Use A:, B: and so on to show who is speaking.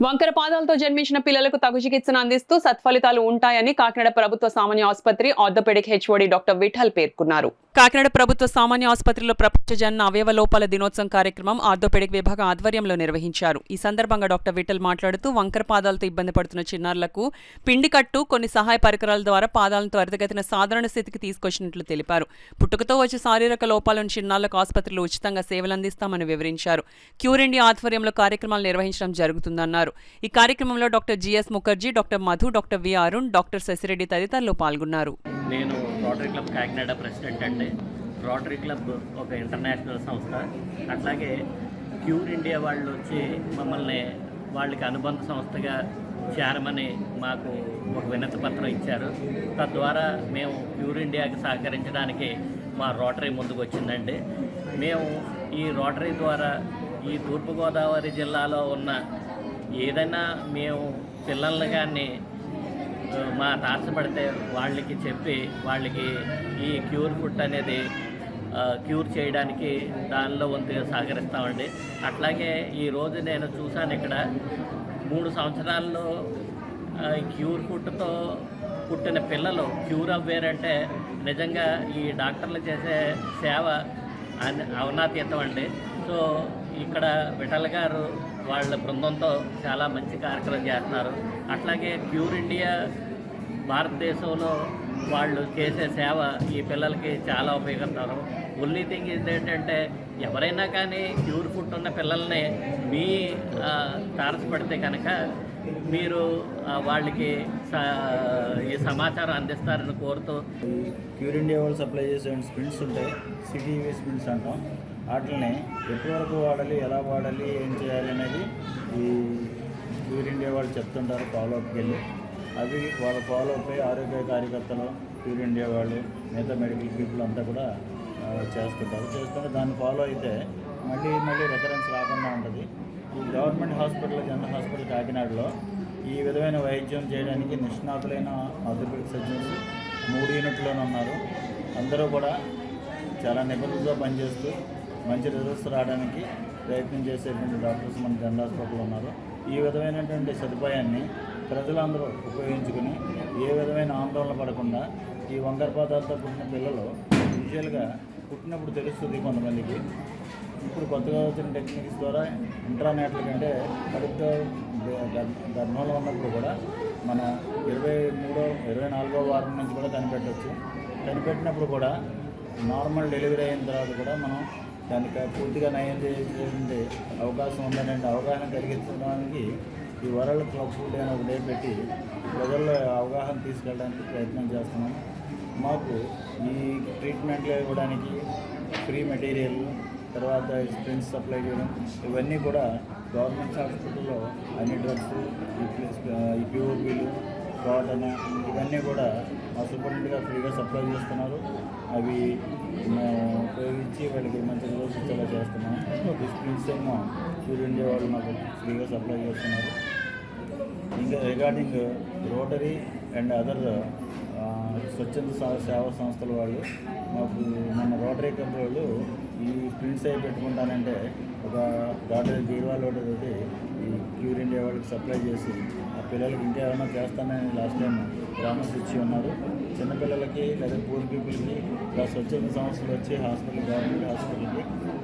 A: వంకర పాదాలతో జన్మించిన పిల్లలకు తగు చికిత్సను అందిస్తూ సత్ఫలితాలు ఉంటాయని కాకినాడ ప్రభుత్వ సామాన్య ఆసుపత్రి ఆర్థోపెడిక్ హెచ్ఓడి డాక్టర్ విఠల్ పేర్కొన్నారు. కాకినాడ ప్రభుత్వ సామాన్య ఆసుపత్రిలో ప్రపంచ జన అవయవ లోపాల దినోత్సవం కార్యక్రమం ఆర్థోపెడిక్ విభాగం ఆధ్వర్యంలో నిర్వహించారు. ఈ సందర్భంగా డాక్టర్ విఠల్ మాట్లాడుతూ వంకర పాదాలతో ఇబ్బంది పడుతున్న చిన్నారులకు పిండి కట్టు, కొన్ని సహాయ పరికరాల ద్వారా పాదాలను త్వరితగతిన సాధారణ స్థితికి తీసుకొచ్చినట్లు తెలిపారు. పుట్టుకతో వచ్చే శారీరక లోపాలను చిన్నారులకు ఆసుపత్రిలో ఉచితంగా సేవలు అందిస్తామని వివరించారు. క్యూర్ ఇండియా ఆధ్వర్యంలో కార్యక్రమాలు నిర్వహించడం జరుగుతుందన్నారు. ఈ కార్యక్రమంలో doctor GS Mukherjee, doctor Madhu, doctor V Arun, doctor Sashireddy తదితరులు పాల్గొన్నారు.
B: నేను రోటరీ క్లబ్ కాకినాడ ప్రెసిడెంట్ అండి. రోటరీ క్లబ్ ఒక ఇంటర్నేషనల్ సంస్థ. అట్లాగే క్యూర్ ఇండియా వాళ్ళు వచ్చి మమ్మల్ని వాళ్ళకి అనుబంధ సంస్థగా చేరమని మాకు ఒక వినతి పత్రం ఇచ్చారు. తద్వారా మేము క్యూర్ ఇండియాకి సహకరించడానికి మా రోటరీ ముందుకు వచ్చిందండి. మేము ఈ రోటరీ ద్వారా ఈ తూర్పుగోదావరి జిల్లాలో ఉన్న ఏదైనా మేము పిల్లల్ని కానీ మా తారసపడితే వాళ్ళకి చెప్పి వాళ్ళకి ఈ క్యూర్ ఫుడ్ అనేది క్యూర్ చేయడానికి దానిలో వంతుగా సహకరిస్తామండి. అట్లాగే ఈరోజు నేను చూశాను, ఇక్కడ 3 సంవత్సరాల్లో క్యూర్ ఫుడ్తో పుట్టిన పిల్లలు క్యూర్ అవ్వారంటే నిజంగా ఈ డాక్టర్లు చేసే సేవ అవనాతీతం అండి. సో ఇక్కడ విఠల్ గారు వాళ్ళ బృందంతో చాలా మంచి కార్యక్రమం చేస్తున్నారు. అట్లాగే క్యూర్ ఇండియా భారతదేశంలో వాళ్ళు చేసే సేవ ఈ పిల్లలకి చాలా ఉపయోగపడతారు. ఓన్లీ థింగ్ ఏంటంటే ఎవరైనా కానీ క్యూర్ ఫుడ్ ఉన్న పిల్లల్ని మీ తారసపడితే కనుక మీరు వాళ్ళకి ఈ సమాచారం అందిస్తారని కోరుతూ,
C: క్యూర్ ఇండియా వాళ్ళు సప్లై చేసే స్ప్రింట్స్ ఉంటాయి, సిటీవీ స్ప్రింట్స్ అంటాం. వాటిని ఎప్పటివరకు వాడాలి, ఎలా వాడాలి, ఏం చేయాలి అనేది ఈ క్యూర్ ఇండియా వాళ్ళు చెప్తుంటారు ఫాలోఅప్కి వెళ్ళి. అవి వాళ్ళ ఫాలోఅప్ అయ్యి ఆరోగ్య కార్యకర్తలు, క్యూర్ ఇండియా వాళ్ళు, మిగతా మెడికల్ పీపుల్ అంతా కూడా చేస్తుంటే దాన్ని ఫాలో అయితే మళ్ళీ రికరెన్స్ రాకుండా ఉంటుంది. ఈ గవర్నమెంట్ హాస్పిటల్, జనరల్ హాస్పిటల్ కాకినాడలో ఈ విధమైన వైద్యం చేయడానికి నిష్ణాతులైన ఆర్థోపెడిక్ సర్జన్స్ 3 యూనిట్లోనే ఉన్నారు. అందరూ కూడా చాలా నిపుణులతో పనిచేస్తూ మంచి రిజల్ట్స్ రావడానికి ప్రయత్నం చేసేటువంటి డాక్టర్స్ మన జనరల్ హాస్పిటల్లో ఉన్నారు. ఈ విధమైనటువంటి సదుపాయాన్ని ప్రజలందరూ ఉపయోగించుకుని ఏ విధమైన ఆందోళన పడకుండా, ఈ వంకర పాదాలతో పుట్టిన పిల్లలు యూజువల్గా పుట్టినప్పుడు తెలుస్తుంది కొంతమందికి. ఇప్పుడు కొత్తగా వచ్చిన టెక్నిక్స్ ద్వారా ఇంట్రానేటల్ కంటే కడుపుతో గర్భంలో ఉన్నప్పుడు కూడా మన 23వ 24వ వారం నుంచి కూడా కనిపెట్టవచ్చు. కనిపెట్టినప్పుడు కూడా నార్మల్ డెలివరీ అయిన తర్వాత కూడా మనం దానికి పూర్తిగా నయం చేసే అవకాశం ఉందనే అవగాహన కలిగించడానికి ఈ వరల్డ్ క్లబ్ ఫుడ్ అని ఒక డే పెట్టి ప్రజల్లో అవగాహన తీసుకెళ్ళడానికి ప్రయత్నం చేస్తున్నాం. మాకు ఈ ట్రీట్మెంట్లు ఇవ్వడానికి ఫ్రీ మెటీరియల్, తర్వాత స్ప్రింట్స్ సప్లై చేయడం, ఇవన్నీ కూడా గవర్నమెంట్ హాస్పిటల్లో అన్ని డ్రగ్స్, ఈ పిఓపీలు, కాటన్, ఇవన్నీ కూడా మా సూపరింటెండెంట్గా ఫ్రీగా సప్లై చేస్తున్నారు. అవి ఉపయోగించి వాళ్ళకి మంచి రిజల్ట్స్ ఇచ్చేలా చేస్తున్నాం. ఈ స్ప్రింట్స్ ఏమో క్యూర్ ఇండియా వాళ్ళు మాకు ఫ్రీగా సప్లై చేస్తున్నారు. ఇంకా రిగార్డింగ్ రోటరీ అండ్ అదర్ స్వచ్ఛంద సేవా సంస్థల వాళ్ళు మాకు మన రోటరీ క్లబ్ వాళ్ళు ఈ స్ప్రింట్స్ అవి పెట్టుకుంటానంటే ఒక డాక్టర్ బీరువా లోటు తోటి ఈ క్యూర్ ఇండియా వాళ్ళకి సప్లై చేసి ఆ పిల్లలకి ఇంకేమైనా చేస్తానని లాస్ట్ టైం ప్రామిస్ ఇచ్చి ఉన్నారు. చిన్నపిల్లలకి లేదా పూర్ పీపుల్కి ఇలా స్వచ్ఛంద సంస్థలు వచ్చి గవర్నమెంట్ హాస్పిటల్కి